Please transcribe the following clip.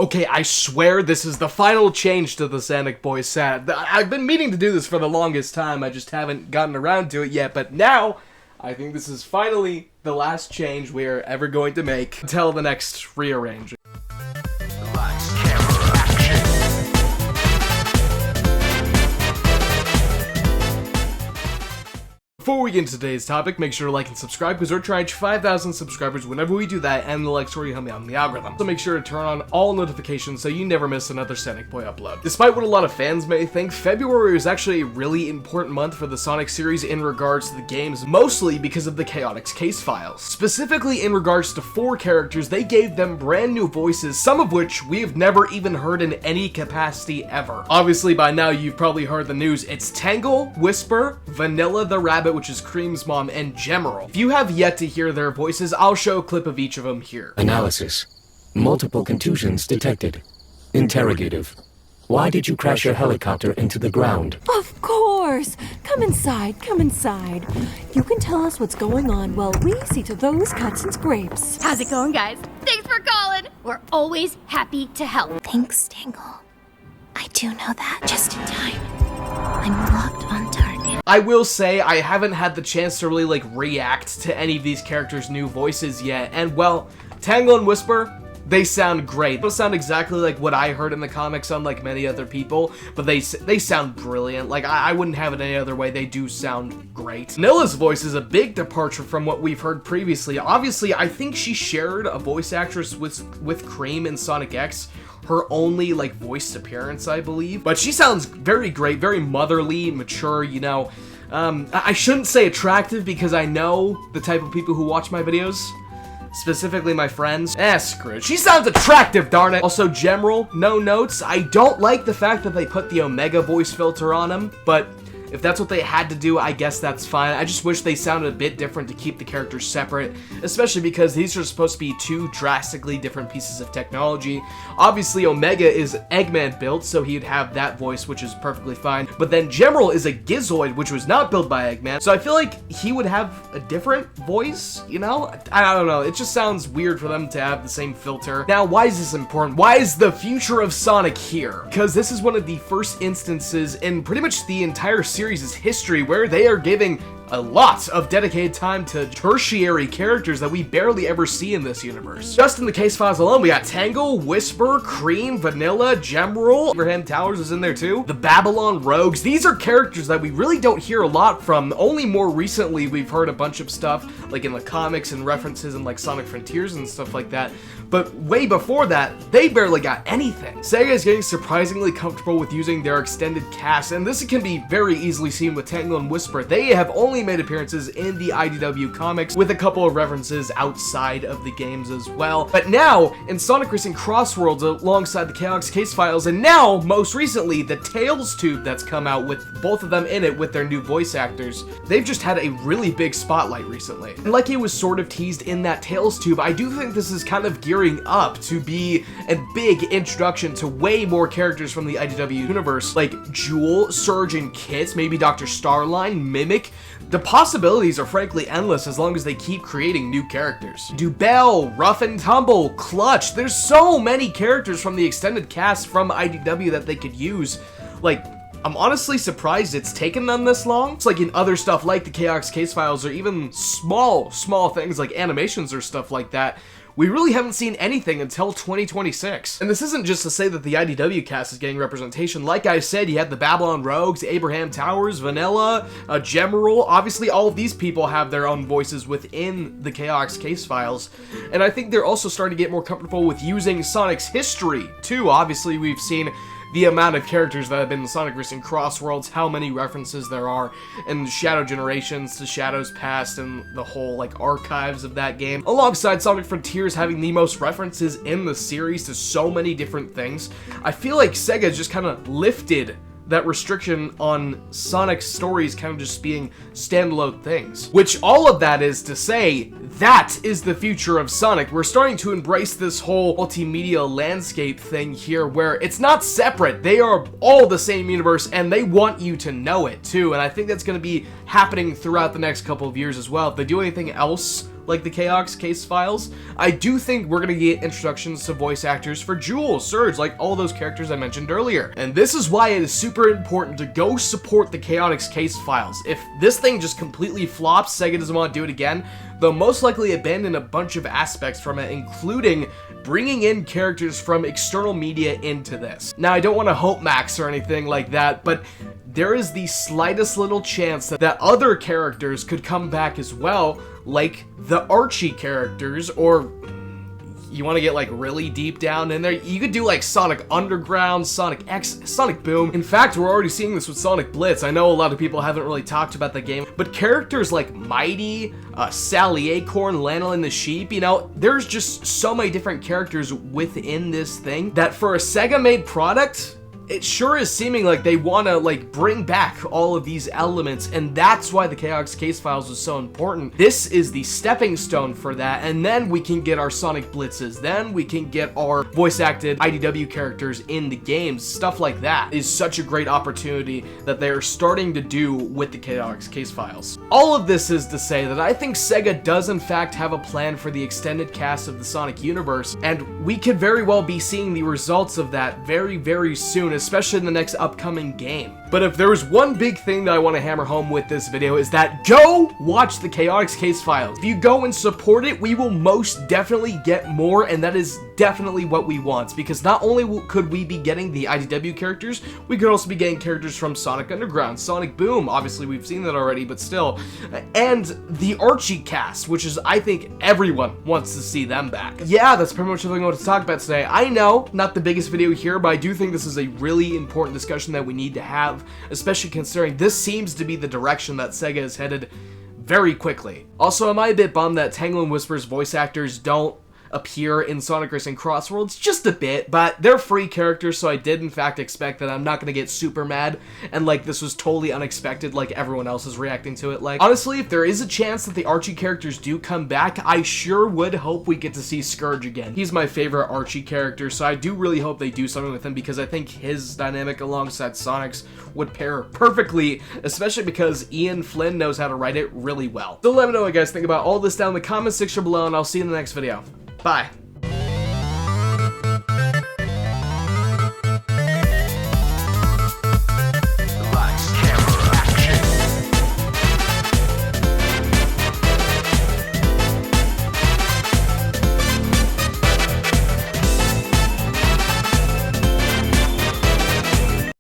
Okay, I swear this is the final change to the Sonic voice set. I've been meaning to do this for the longest time, I just haven't gotten around to it yet, but now, I think this is finally the last change we are ever going to make until the next rearranging. Before we get into today's topic, make sure to like and subscribe because we're trying to reach 5,000 subscribers whenever we do that, and the likes will help me out in the algorithm. So make sure to turn on all notifications so you never miss another Sonic Boy upload. Despite what a lot of fans may think, February is actually a really important month for the Sonic series in regards to the games, mostly because of the Chaotix Casefiles. Specifically in regards to 4 characters, they gave them brand new voices, some of which we have never even heard in any capacity ever. Obviously by now you've probably heard the news, it's Tangle, Whisper, Vanilla the Rabbit, which is Cream's mom, and Gemerald. If you have yet to hear their voices, I'll show a clip of each of them here. Analysis. Multiple contusions detected. Interrogative. Why did you crash your helicopter into the ground? Of course! Come inside, come inside. You can tell us what's going on while we see to those cuts and scrapes. How's it going, guys? Thanks for calling! We're always happy to help. Thanks, Tangle. I do know that just in time. I'm locked on target. I will say, I haven't had the chance to really, react to any of these characters' new voices yet, and well, Tangle and Whisper, they sound great. They don't sound exactly like what I heard in the comics, unlike many other people, but they sound brilliant. I wouldn't have it any other way. They do sound great. Vanilla's voice is a big departure from what we've heard previously. Obviously, I think she shared a voice actress with Cream in Sonic X, her only, voiced appearance, I believe. But she sounds very great, very motherly, mature, you know. I shouldn't say attractive because I know the type of people who watch my videos. Specifically my friends. Screw it. She sounds attractive, darn it! Also, Gemerald, no notes. I don't like the fact that they put the Omega voice filter on him, but if that's what they had to do, I guess that's fine. I just wish they sounded a bit different to keep the characters separate, especially because these are supposed to be 2 drastically different pieces of technology. Obviously, Omega is Eggman built, so he'd have that voice, which is perfectly fine. But then Gemerald is a Gizoid, which was not built by Eggman, so I feel like he would have a different voice, you know? I don't know, it just sounds weird for them to have the same filter. Now, why is this important? Why is the future of Sonic here? Because this is one of the first instances in pretty much the entire series' history where they are giving a lot of dedicated time to tertiary characters that we barely ever see in this universe. Just in the Casefiles alone, we got Tangle, Whisper, Cream, Vanilla, Gemerald, Abraham Towers is in there too, the Babylon Rogues. These are characters that we really don't hear a lot from. Only more recently we've heard a bunch of stuff in the comics and references in Sonic Frontiers and stuff like that. But way before that, they barely got anything. Sega is getting surprisingly comfortable with using their extended cast, and this can be very easily seen with Tangle and Whisper. They have only made appearances in the IDW comics with a couple of references outside of the games as well. But now, in Sonic Racing Crossworlds alongside the Chaotix Casefiles, and now, most recently, the Tails tube that's come out with both of them in it with their new voice actors, they've just had a really big spotlight recently. And like it was sort of teased in that Tails tube, I do think this is kind of gearing up to be a big introduction to way more characters from the IDW universe, like Jewel, Surge, and Kit, maybe Dr. Starline, Mimic. The possibilities are frankly endless as long as they keep creating new characters. Dubell, Rough and Tumble, Clutch, there's so many characters from the extended cast from IDW that they could use. I'm honestly surprised it's taken them this long. It's in other stuff like the Chaotix Casefiles or even small things like animations or stuff like that, we really haven't seen anything until 2026. And this isn't just to say that the IDW cast is getting representation. Like I said, you had the Babylon Rogues, Abraham Towers, Vanilla, Gemerald. Obviously, all of these people have their own voices within the Chaotix Casefiles. And I think they're also starting to get more comfortable with using Sonic's history, too. Obviously, we've seen the amount of characters that have been in Sonic Racing Crossworlds, how many references there are, and Shadow Generations to Shadows Past and the whole, archives of that game. Alongside Sonic Frontiers having the most references in the series to so many different things, I feel like Sega just kind of lifted that restriction on Sonic's stories kind of just being standalone things. Which all of that is to say, that is the future of Sonic. We're starting to embrace this whole multimedia landscape thing here where it's not separate. They are all the same universe and they want you to know it too. And I think that's going to be happening throughout the next couple of years as well. If they do anything else like the Chaotix Casefiles, I do think we're gonna get introductions to voice actors for Jules, Surge, like all those characters I mentioned earlier. And this is why it is super important to go support the Chaotix Casefiles. If this thing just completely flops, Sega doesn't want to do it again, they'll most likely abandon a bunch of aspects from it, including bringing in characters from external media into this. Now, I don't want to hope max or anything like that, but there is the slightest little chance that other characters could come back as well, like the Archie characters, or you want to get like really deep down in there, you could do like Sonic Underground, Sonic X, Sonic Boom. In fact, we're already seeing this with Sonic Blitz. I know a lot of people haven't really talked about the game, but characters like Mighty, Sally Acorn, Lanolin the Sheep, you know, there's just so many different characters within this thing that for a Sega-made product, it sure is seeming like they want to like bring back all of these elements, and that's why the Chaotix Casefiles was so important. This is the stepping stone for that, and then we can get our Sonic Blitzes, then we can get our voice-acted IDW characters in the games. Stuff like that is such a great opportunity that they're starting to do with the Chaotix Casefiles. All of this is to say that I think Sega does in fact have a plan for the extended cast of the Sonic universe, and we could very well be seeing the results of that very, very soon, especially in the next upcoming game. But if there was one big thing that I want to hammer home with this video, is that go watch the Chaotix Casefiles. If you go and support it, we will most definitely get more, and that is definitely what we want, because not only could we be getting the IDW characters, we could also be getting characters from Sonic Underground, Sonic Boom, obviously we've seen that already, but still, and the Archie cast, which is, I think, everyone wants to see them back. Yeah, that's pretty much everything I want to talk about today. I know, not the biggest video here, but I do think this is a really important discussion that we need to have, especially considering this seems to be the direction that Sega is headed very quickly. Also, am I a bit bummed that Tangle and Whisper's voice actors don't appear in Sonic Racing Crossworlds? Just a bit, but they're free characters, so I did in fact expect that. I'm not gonna get super mad and like this was totally unexpected like everyone else is reacting to it. Like, honestly, if there is a chance that the Archie characters do come back, I sure would hope we get to see Scourge again. He's my favorite Archie character, so I do really hope they do something with him, because I think his dynamic alongside Sonic's would pair perfectly, especially because Ian Flynn knows how to write it really well. So let me know what you guys think about all this down in the comment section below, and I'll see you in the next video. Bye.